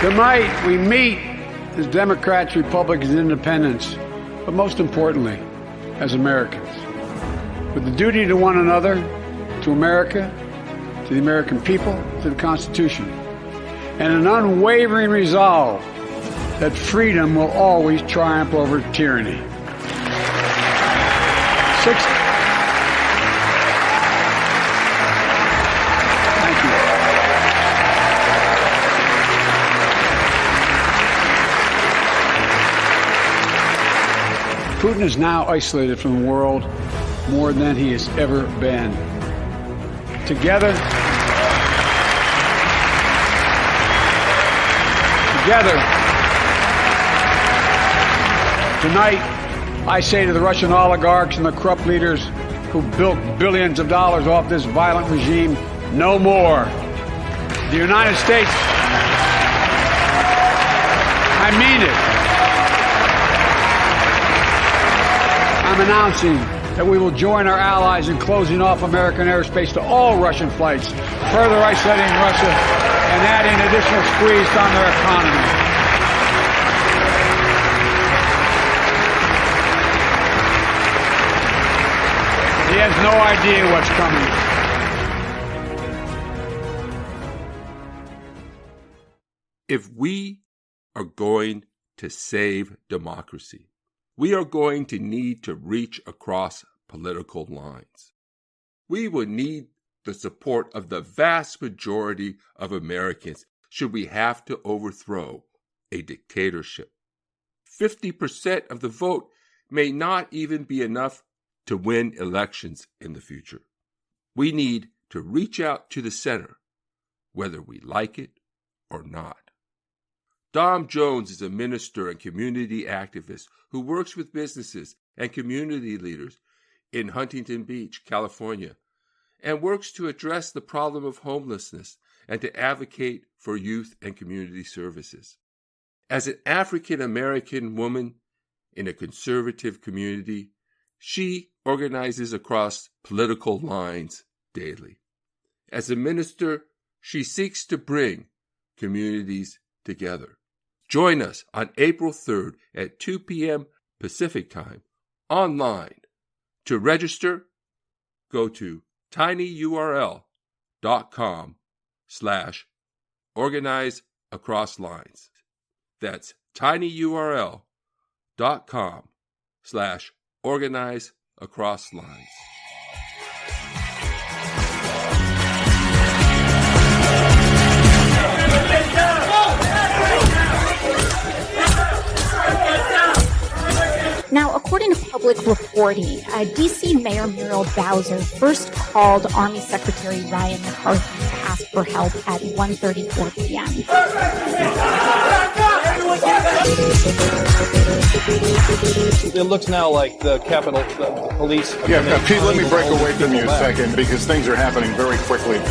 Tonight, we meet as Democrats, Republicans, and Independents, but most importantly, as Americans, with the duty to one another, to America, to the American people, to the Constitution, and an unwavering resolve that freedom will always triumph over tyranny. Thank you. Putin is now isolated from the world more than he has ever been. Together, tonight, I say to the Russian oligarchs and the corrupt leaders who built billions of dollars off this violent regime, no more. The United States, I mean it. I'm announcing that we will join our allies in closing off American airspace to all Russian flights, further isolating Russia and adding additional squeeze on their economy. He has no idea what's coming. If we are going to save democracy, we are going to need to reach across political lines. We will need the support of the vast majority of Americans should we have to overthrow a dictatorship. 50% of the vote may not even be enough to win elections in the future. We need to reach out to the center, whether we like it or not. Dom Jones is a minister and community activist who works with businesses and community leaders in Huntington Beach, California, and works to address the problem of homelessness and to advocate for youth and community services. As an African American woman in a conservative community, she organizes across political lines daily. As a minister, she seeks to bring communities together. Join us on April 3rd at 2 p.m. Pacific Time online. To register, go to tinyurl.com/organizeacrosslines. That's tinyurl.com/organizeacrosslines. Now, according to public reporting, D.C. Mayor Muriel Bowser first called Army Secretary Ryan McCarthy to ask for help at 1:34 p.m. It looks now like the Capitol the police... Yeah, Pete, let me break away from you a second because things are happening very quickly.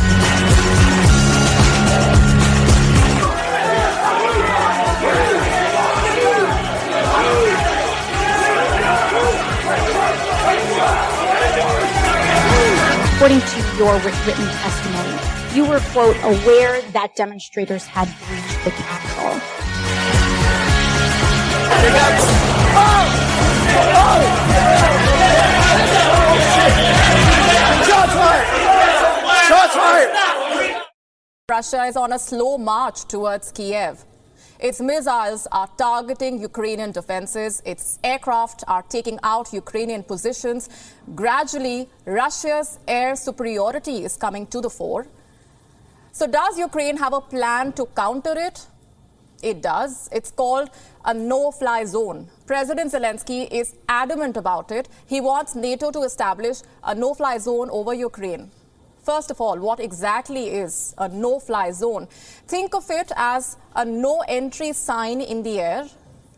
According to your written testimony, you were, quote, aware that demonstrators had breached the Capitol. Shots fired! Russia is on a slow march towards Kiev. Its missiles are targeting Ukrainian defenses. Its aircraft are taking out Ukrainian positions. Gradually, Russia's air superiority is coming to the fore. So does Ukraine have a plan to counter it? It does. It's called a no-fly zone. President Zelensky is adamant about it. He wants NATO to establish a no-fly zone over Ukraine. First of all, what exactly is a no-fly zone? Think of it as a no-entry sign in the air.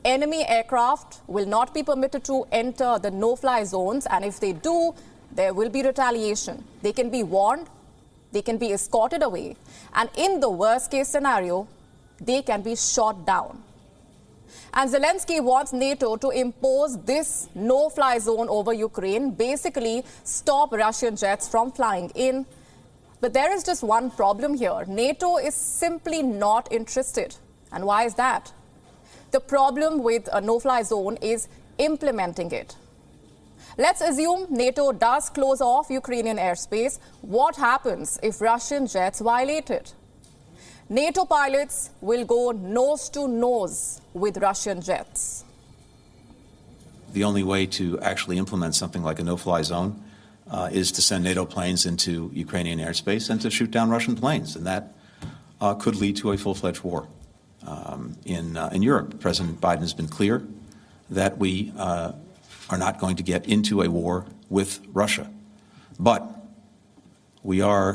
Enemy aircraft will not be permitted to enter the no-fly zones, and if they do, there will be retaliation. They can be warned, they can be escorted away, and in the worst-case scenario, they can be shot down. And Zelensky wants NATO to impose this no-fly zone over Ukraine, basically stop Russian jets from flying in. But there is just one problem here. NATO is simply not interested. And why is that? The problem with a no-fly zone is implementing it. Let's assume NATO does close off Ukrainian airspace. What happens if Russian jets violate it? NATO pilots will go nose to nose with Russian jets. The only way to actually implement something like a no-fly zone is to send NATO planes into Ukrainian airspace and to shoot down Russian planes, and that could lead to a full-fledged war in Europe. President Biden has been clear that we are not going to get into a war with Russia, but we are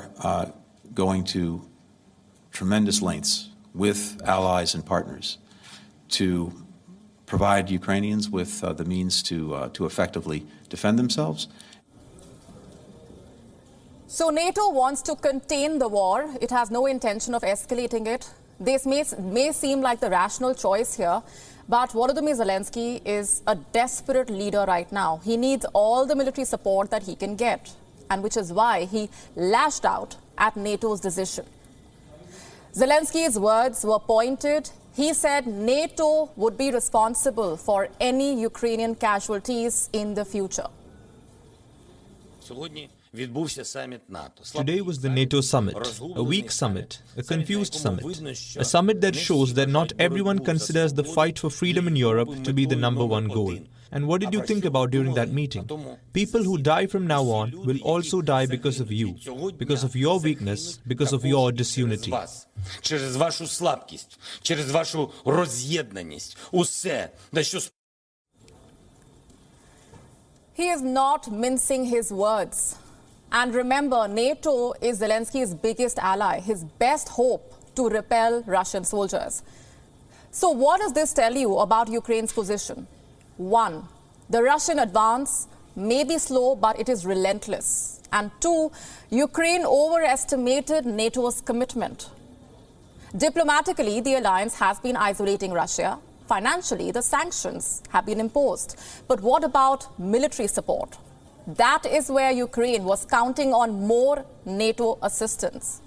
going to tremendous lengths with allies and partners to provide Ukrainians with the means to effectively defend themselves. So NATO wants to contain the war. It has no intention of escalating it. This may seem like the rational choice here, but Volodymyr Zelensky is a desperate leader right now. He needs all the military support that he can get, and which is why he lashed out at NATO's decision. Zelensky's words were pointed. He said NATO would be responsible for any Ukrainian casualties in the future. Today was the NATO summit, a weak summit, a confused summit, a summit that shows that not everyone considers the fight for freedom in Europe to be the #1 goal. And what did you think about during that meeting? People who die from now on will also die because of you, because of your weakness, because of your disunity. He is not mincing his words. And remember, NATO is Zelensky's biggest ally, his best hope to repel Russian soldiers. So what does this tell you about Ukraine's position? 1, the Russian advance may be slow, but it is relentless. And 2, Ukraine overestimated NATO's commitment. Diplomatically, the alliance has been isolating Russia. Financially, the sanctions have been imposed. But what about military support? That is where Ukraine was counting on more NATO assistance.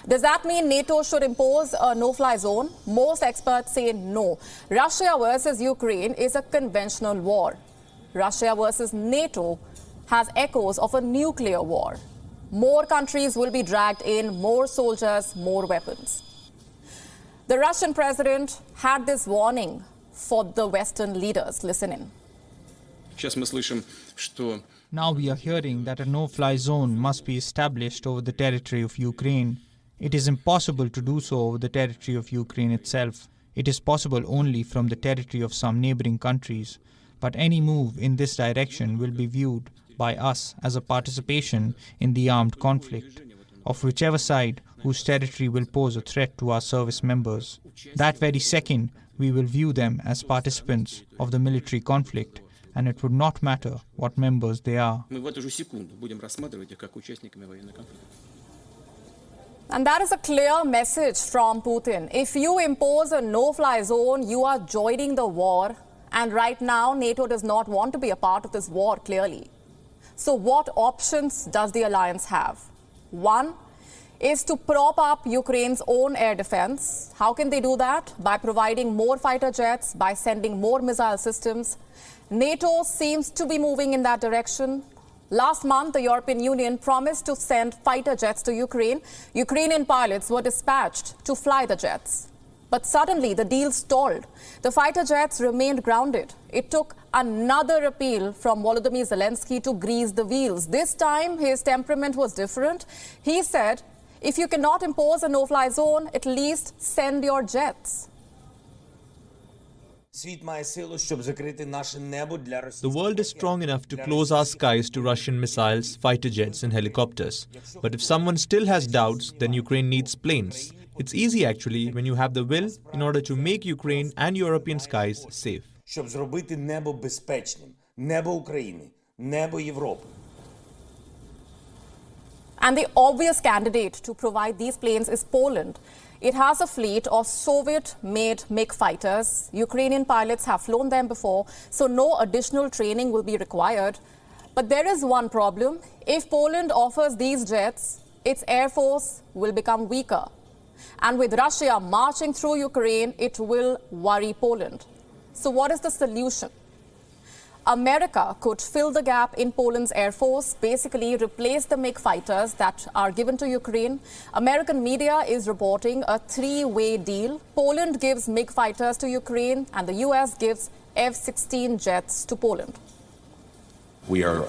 Does that mean NATO should impose a no-fly zone? Most experts say no. Russia versus Ukraine is a conventional war. Russia versus NATO has echoes of a nuclear war. More countries will be dragged in, more soldiers, more weapons. The Russian president had this warning for the Western leaders. Listen in. Now we are hearing that a no-fly zone must be established over the territory of Ukraine. It is impossible to do so over the territory of Ukraine itself. It is possible only from the territory of some neighboring countries. But any move in this direction will be viewed by us as a participation in the armed conflict, of whichever side whose territory will pose a threat to our service members. That very second, we will view them as participants of the military conflict, and it would not matter what members they are. And that is a clear message from Putin. If you impose a no-fly zone, you are joining the war. And right now, NATO does not want to be a part of this war, clearly. So what options does the alliance have? 1 is to prop up Ukraine's own air defense. How can they do that? By providing more fighter jets, by sending more missile systems. NATO seems to be moving in that direction. Last month, the European Union promised to send fighter jets to Ukraine. Ukrainian pilots were dispatched to fly the jets. But suddenly, the deal stalled. The fighter jets remained grounded. It took another appeal from Volodymyr Zelensky to grease the wheels. This time, his temperament was different. He said, if you cannot impose a no-fly zone, at least send your jets. The world is strong enough to close our skies to Russian missiles, fighter jets and helicopters. But if someone still has doubts, then Ukraine needs planes. It's easy actually when you have the will in order to make Ukraine and European skies safe. And the obvious candidate to provide these planes is Poland. It has a fleet of Soviet-made MiG fighters. Ukrainian pilots have flown them before, so no additional training will be required. But there is one problem. If Poland offers these jets, its air force will become weaker. And with Russia marching through Ukraine, it will worry Poland. So what is the solution? America could fill the gap in Poland's air force, basically replace the MiG fighters that are given to Ukraine. American media is reporting a three-way deal. Poland gives MiG fighters to Ukraine, and the U.S. gives F-16 jets to Poland. We are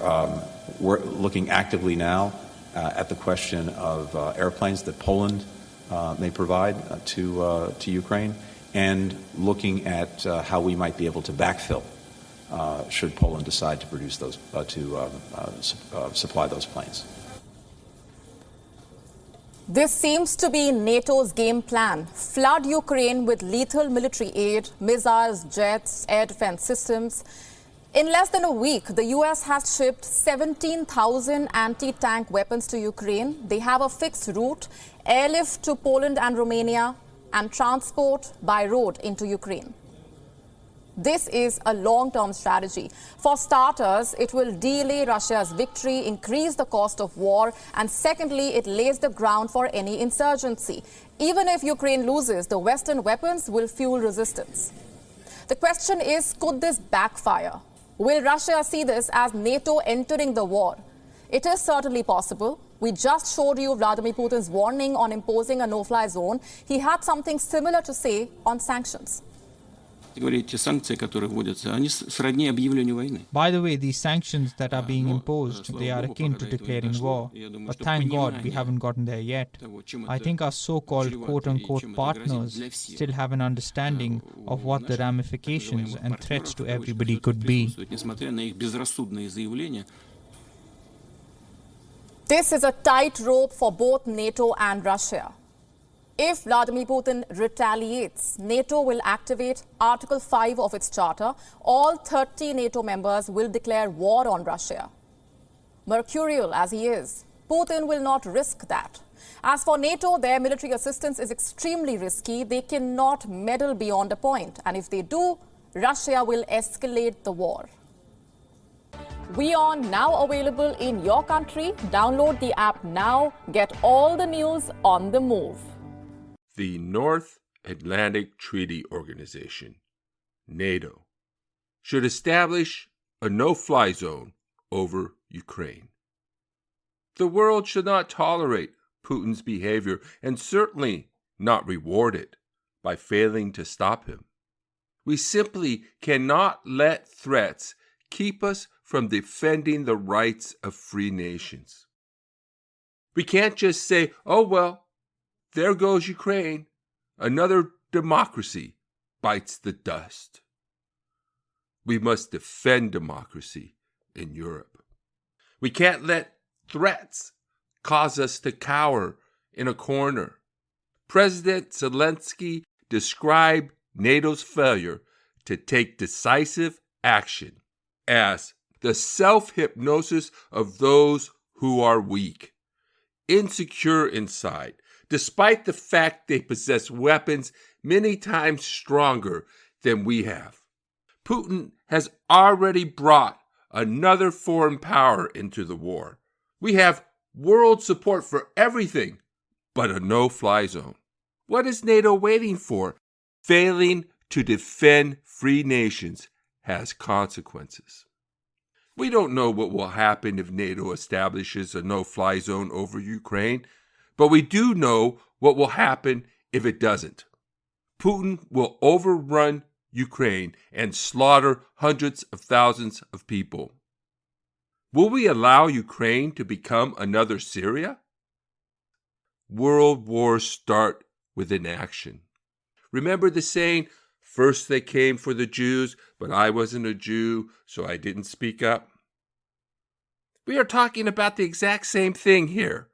we're looking actively now at the question of airplanes that Poland may provide to Ukraine, and looking at how we might be able to backfill should Poland decide to produce those, supply those planes. This seems to be NATO's game plan. Flood Ukraine with lethal military aid, missiles, jets, air defense systems. In less than a week, the U.S. has shipped 17,000 anti-tank weapons to Ukraine. They have a fixed route, airlift to Poland and Romania, and transport by road into Ukraine. This is a long-term strategy. For starters, it will delay Russia's victory, increase the cost of war, and secondly, it lays the ground for any insurgency. Even if Ukraine loses, the Western weapons will fuel resistance. The question is, could this backfire? Will Russia see this as NATO entering the war? It is certainly possible. We just showed you Vladimir Putin's warning on imposing a no-fly zone. He had something similar to say on sanctions. By the way, these sanctions that are being imposed, they are akin to declaring war. But thank God we haven't gotten there yet. I think our so-called quote-unquote partners still have an understanding of what the ramifications and threats to everybody could be. This is a tightrope for both NATO and Russia. If Vladimir Putin retaliates, NATO will activate Article 5 of its charter. All 30 NATO members will declare war on Russia. Mercurial as he is, Putin will not risk that. As for NATO, their military assistance is extremely risky. They cannot meddle beyond a point. And if they do, Russia will escalate the war. WION now available in your country. Download the app now. Get all the news on the move. The North Atlantic Treaty Organization, NATO, should establish a no-fly zone over Ukraine. The world should not tolerate Putin's behavior and certainly not reward it by failing to stop him. We simply cannot let threats keep us from defending the rights of free nations. We can't just say, oh, well, there goes Ukraine. Another democracy bites the dust. We must defend democracy in Europe. We can't let threats cause us to cower in a corner. President Zelensky described NATO's failure to take decisive action as the self-hypnosis of those who are weak, insecure inside, despite the fact they possess weapons many times stronger than we have. Putin has already brought another foreign power into the war. We have world support for everything but a no-fly zone. What is NATO waiting for? Failing to defend free nations has consequences. We don't know what will happen if NATO establishes a no-fly zone over Ukraine, but we do know what will happen if it doesn't. Putin will overrun Ukraine and slaughter hundreds of thousands of people. Will we allow Ukraine to become another Syria? World wars start with inaction. Remember the saying, first they came for the Jews, but I wasn't a Jew, so I didn't speak up? We are talking about the exact same thing here.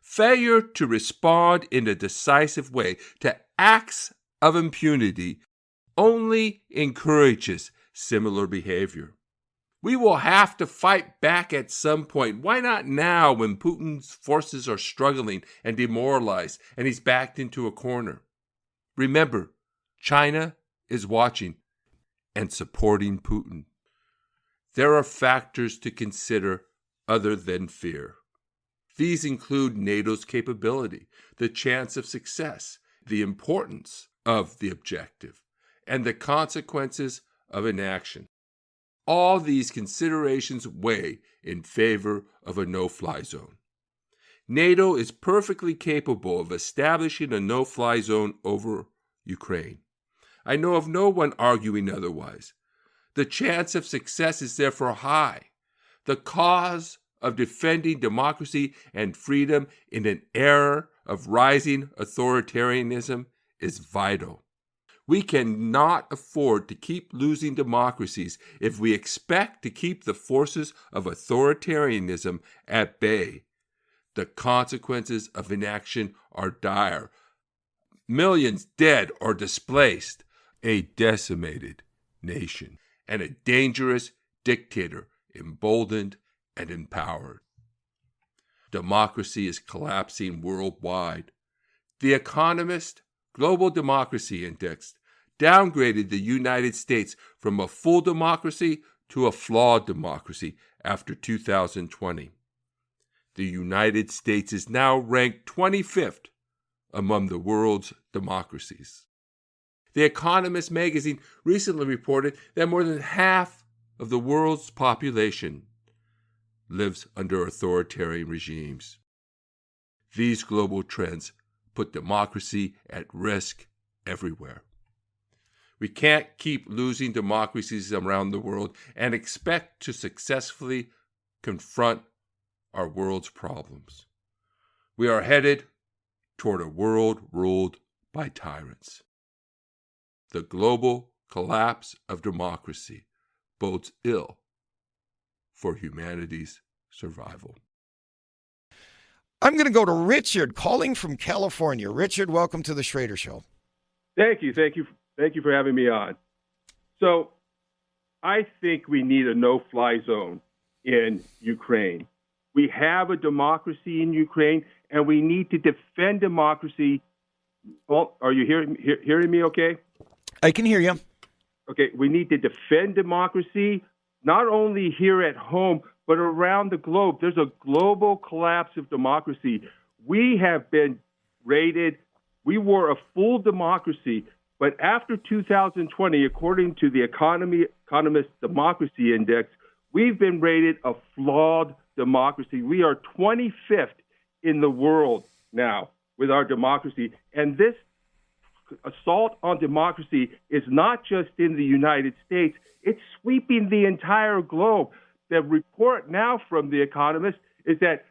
Failure to respond in a decisive way to acts of impunity only encourages similar behavior. We will have to fight back at some point. Why not now when Putin's forces are struggling and demoralized and he's backed into a corner? Remember, China is watching and supporting Putin. There are factors to consider other than fear. These include NATO's capability, the chance of success, the importance of the objective, and the consequences of inaction. All these considerations weigh in favor of a no-fly zone. NATO is perfectly capable of establishing a no-fly zone over Ukraine. I know of no one arguing otherwise. The chance of success is therefore high. The cause of defending democracy and freedom in an era of rising authoritarianism is vital. We cannot afford to keep losing democracies if we expect to keep the forces of authoritarianism at bay. The consequences of inaction are dire. Millions dead or displaced, a decimated nation, and a dangerous dictator emboldened and empowered. Democracy is collapsing worldwide. The Economist Global Democracy Index downgraded the United States from a full democracy to a flawed democracy after 2020. The United States is now ranked 25th among the world's democracies. The Economist magazine recently reported that more than half of the world's population lives under authoritarian regimes. These global trends put democracy at risk everywhere. We can't keep losing democracies around the world and expect to successfully confront our world's problems. We are headed toward a world ruled by tyrants. The global collapse of democracy bodes ill for humanity's survival. I'm going to go to Richard calling from California. Richard, welcome to the Schrader Show. Thank you for having me on. So I think we need a no-fly zone in Ukraine. We have a democracy in Ukraine, and we need to defend democracy. Well, are you hearing me okay? I can hear you. Okay, we need to defend democracy, not only here at home, but around the globe. There's a global collapse of democracy. We have been rated, we were a full democracy, but after 2020, according to the Economist Democracy Index, we've been rated a flawed democracy. We are 25th in the world now with our democracy. And this assault on democracy is not just in the United States, it's sweeping the entire globe. The report now from The Economist is that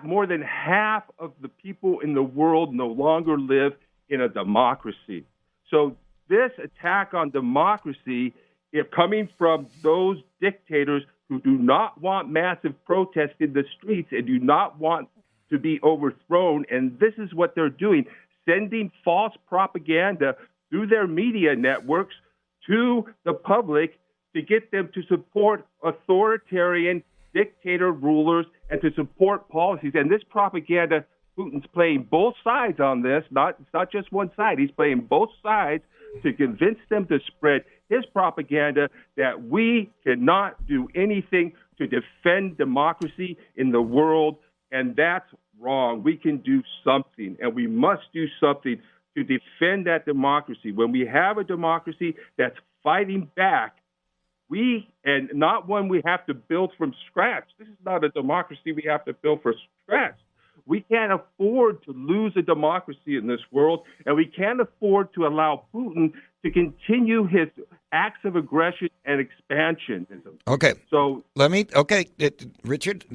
more than half of the people in the world no longer live in a democracy. So this attack on democracy, if coming from those dictators who do not want massive protests in the streets and do not want to be overthrown, and this is what they're doing, sending false propaganda through their media networks to the public to get them to support authoritarian dictator rulers and to support policies. And this propaganda, Putin's playing both sides on this. It's not just one side. He's playing both sides to convince them to spread his propaganda that we cannot do anything to defend democracy in the world. And that's wrong. We can do something, and we must do something to defend that democracy. When we have a democracy that's fighting back, and not one we have to build from scratch. This is not a democracy we have to build from scratch. We can't afford to lose a democracy in this world, and we can't afford to allow Putin to continue his acts of aggression and expansion. Okay. So Richard,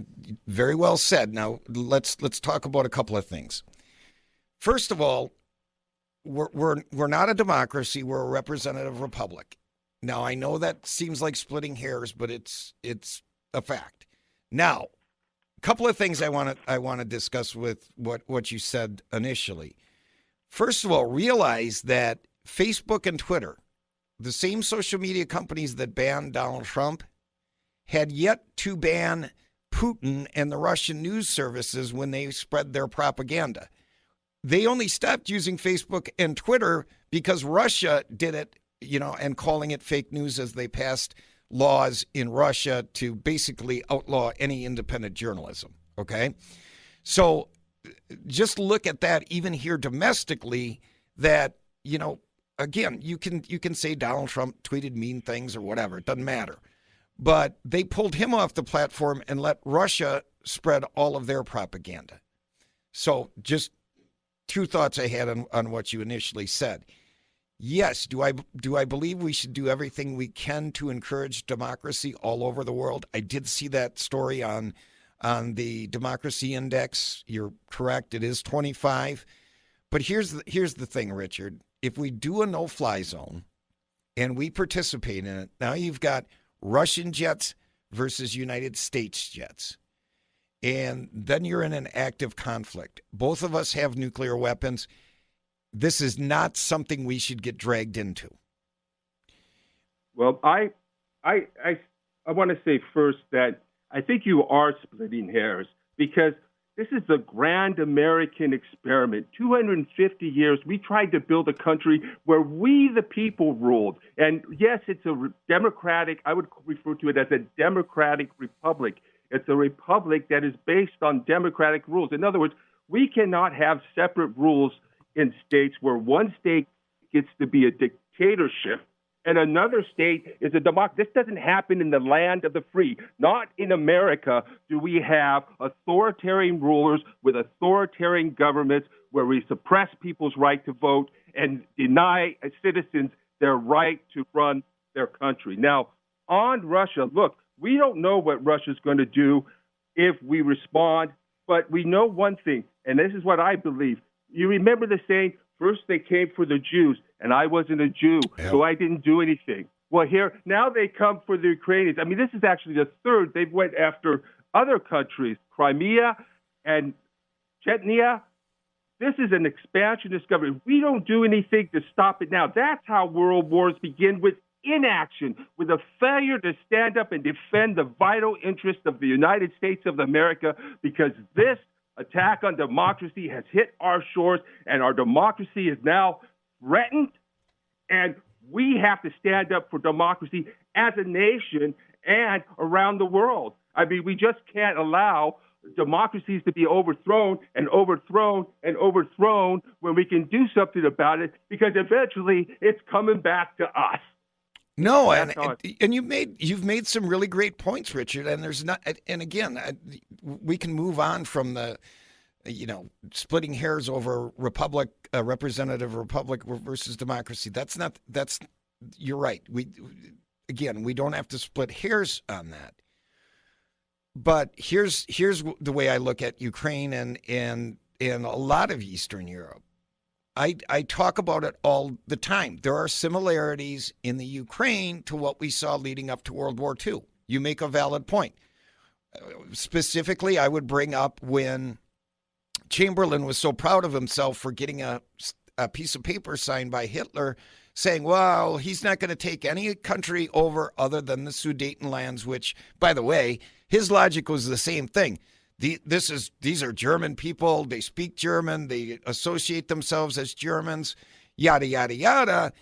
very well said. Now let's talk about a couple of things. First of all, we're not a democracy. We're a representative republic. Now, I know that seems like splitting hairs, but it's a fact. Now, a couple of things I want to discuss with what you said initially. First of all, realize that Facebook and Twitter, the same social media companies that banned Donald Trump, had yet to ban Putin and the Russian news services when they spread their propaganda. They only stopped using Facebook and Twitter because Russia did it, and calling it fake news as they passed laws in Russia to basically outlaw any independent journalism. Okay? So just look at that even here domestically, that, again, you can say Donald Trump tweeted mean things or whatever. It doesn't matter. But they pulled him off the platform and let Russia spread all of their propaganda. So just two thoughts I had on what you initially said. Yes, do I believe we should do everything we can to encourage democracy all over the world? I did see that story on the democracy index. You're correct, it is 25. But here's the thing, Richard. If we do a no-fly zone and we participate in it, now you've got Russian jets versus United States jets. And then you're in an active conflict. Both of us have nuclear weapons. This is not something we should get dragged into. Well, I want to say first that I think you are splitting hairs, because this is the grand American experiment. 250 years, we tried to build a country where we, the people, ruled. And yes, it's a democratic, I would refer to it as a democratic republic. It's a republic that is based on democratic rules. In other words, we cannot have separate rules in states where one state gets to be a dictatorship and another state is a democracy. This doesn't happen in the land of the free. Not in America do we have authoritarian rulers with authoritarian governments where we suppress people's right to vote and deny citizens their right to run their country. Now, on Russia, look, we don't know what Russia's going to do if we respond, but we know one thing, and this is what I believe. You remember the saying, first they came for the Jews, and I wasn't a Jew, so I didn't do anything. Well, now they come for the Ukrainians. I mean, this is actually the third. They went after other countries, Crimea and Chechnya. This is an expansionist government. We don't do anything to stop it now. That's how world wars begin, with inaction, with a failure to stand up and defend the vital interests of the United States of America, because this attack on democracy has hit our shores, and our democracy is now threatened, and we have to stand up for democracy as a nation and around the world. I mean, we just can't allow democracies to be overthrown and overthrown and overthrown when we can do something about it, because eventually it's coming back to us. No, and you've made some really great points, Richard. And there's not, and again, we can move on from the, splitting hairs over representative republic versus democracy. You're right. We don't have to split hairs on that. But here's the way I look at Ukraine and a lot of Eastern Europe. I talk about it all the time. There are similarities in the Ukraine to what we saw leading up to World War II. You make a valid point. Specifically, I would bring up when Chamberlain was so proud of himself for getting a piece of paper signed by Hitler saying, well, he's not going to take any country over other than the Sudetenlands, which, by the way, his logic was the same thing. These are German people. They speak German. They associate themselves as Germans, yada, yada, yada.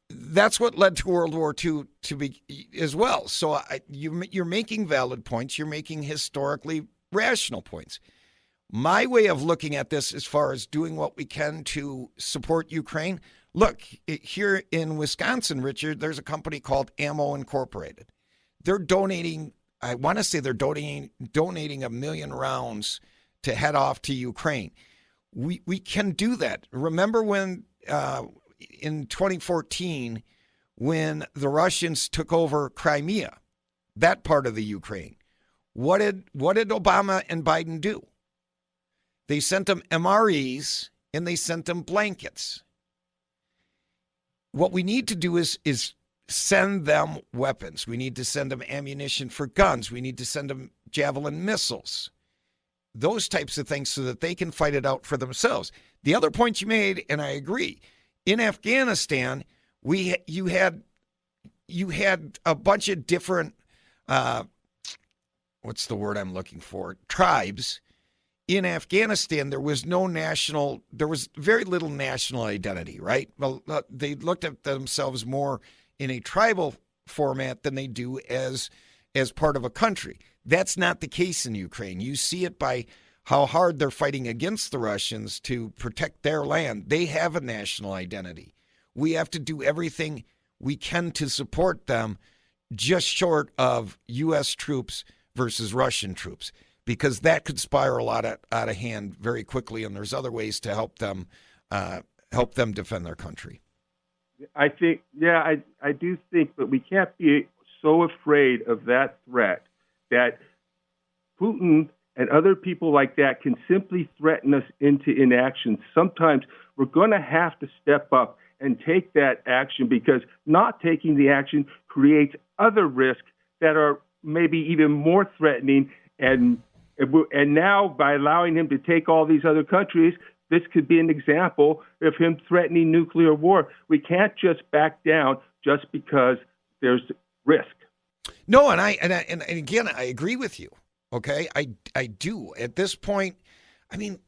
That's what led to World War II to be as well. So you're making valid points. You're making historically rational points. My way of looking at this, as far as doing what we can to support Ukraine, look, here in Wisconsin, Richard, there's a company called Ammo Incorporated. They're donating, I want to say they're donating 1 million rounds to head off to Ukraine. We can do that. Remember when in 2014, when the Russians took over Crimea, that part of the Ukraine, what did Obama and Biden do? They sent them MREs and they sent them blankets. What we need to do is send them weapons. We need to send them ammunition for guns. We need to send them Javelin missiles, those types of things, so that they can fight it out for themselves. The other point you made, and I agree, in Afghanistan, you had a bunch of different, what's the word I'm looking for, tribes. In Afghanistan, there was very little national identity, right? Well, they looked at themselves more in a tribal format than they do as part of a country. That's not the case in Ukraine. You see it by how hard they're fighting against the Russians to protect their land. They have a national identity. We have to do everything we can to support them, just short of U.S. troops versus Russian troops, because that could spiral out of hand very quickly, and there's other ways to help them defend their country. I think, I do think, but we can't be so afraid of that threat that Putin and other people like that can simply threaten us into inaction. Sometimes we're going to have to step up and take that action, because not taking the action creates other risks that are maybe even more threatening. And now, by allowing him to take all these other countries, this could be an example of him threatening nuclear war. We can't just back down just because there's risk. No, and again, I agree with you. Okay, I do. At this point, I mean,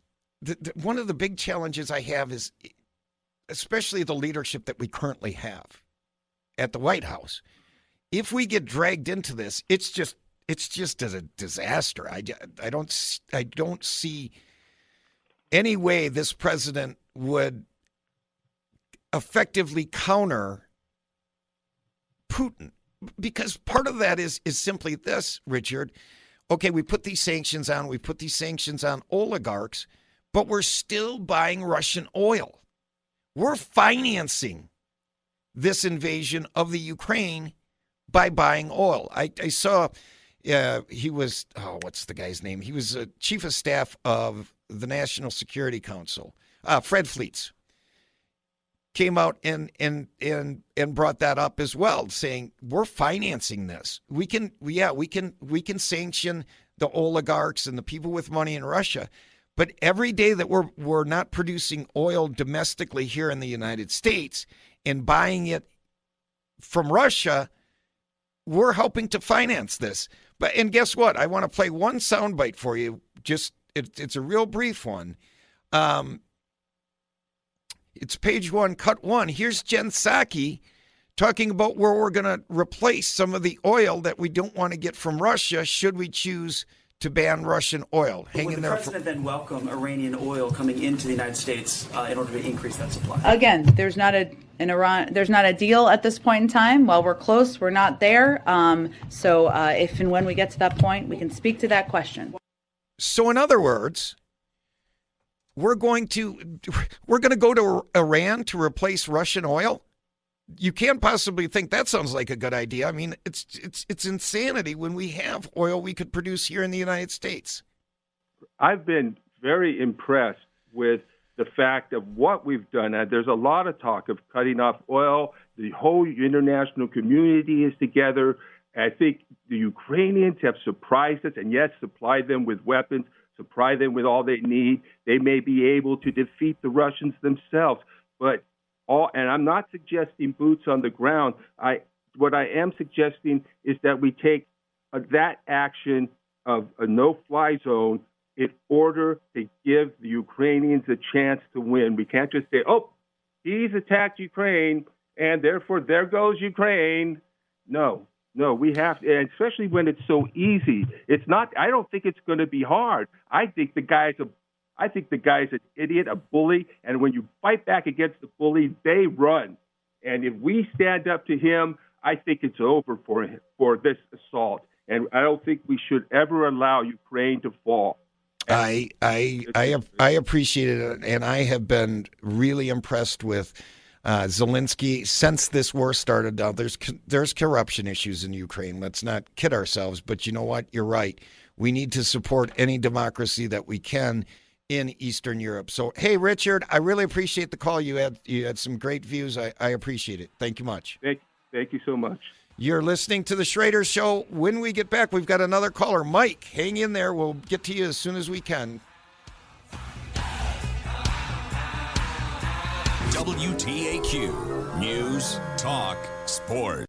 one of the big challenges I have is, especially the leadership that we currently have at the White House. If we get dragged into this, it's just a disaster. I don't see any way this president would effectively counter Putin, because part of that is simply this, Richard. Okay, we put these sanctions on oligarchs, but we're still buying Russian oil. We're financing this invasion of the Ukraine by buying oil. I saw he was, what's the guy's name? He was chief of staff of the National Security Council, Fred Fleets, came out and brought that up as well, saying we're financing this. We can sanction the oligarchs and the people with money in Russia, but every day that we're not producing oil domestically here in the United States and buying it from Russia, we're helping to finance this. And guess what? I want to play one soundbite for you. It's a real brief one. It's page 1, cut 1. Here's Jen Psaki talking about where we're going to replace some of the oil that we don't want to get from Russia should we choose to ban Russian oil. Would the president then welcome Iranian oil coming into the United States in order to increase that supply? Again, there's not a deal at this point in time. While we're close, we're not there. So if and when we get to that point, we can speak to that question. So in other words, we're going to go to Iran to replace Russian oil? You can't possibly think that sounds like a good idea. I mean, it's insanity when we have oil we could produce here in the United States. I've been very impressed with the fact of what we've done. There's a lot of talk of cutting off oil. The whole international community is together. I think the Ukrainians have surprised us, and yes, supplied them with weapons, supply them with all they need. They may be able to defeat the Russians themselves, and I'm not suggesting boots on the ground. What I am suggesting is that we take that action of a no-fly zone in order to give the Ukrainians a chance to win. We can't just say, oh, he's attacked Ukraine, and therefore there goes Ukraine. No, we have to, and especially when it's so easy. It's not. I don't think it's going to be hard. I think the guy's an idiot, a bully, and when you fight back against the bully, they run. And if we stand up to him, I think it's over for this assault. And I don't think we should ever allow Ukraine to fall. I appreciate it, and I have been really impressed with Zelensky since this war started. Now, there's corruption issues in Ukraine. Let's not kid ourselves. But you know what? You're right. We need to support any democracy that we can in Eastern Europe. So, hey, Richard, I really appreciate the call. You had some great views. I appreciate it. Thank you much. Thank you so much. You're listening to The Schrader Show. When we get back, we've got another caller. Mike, hang in there. We'll get to you as soon as we can. WTAQ News Talk Sport.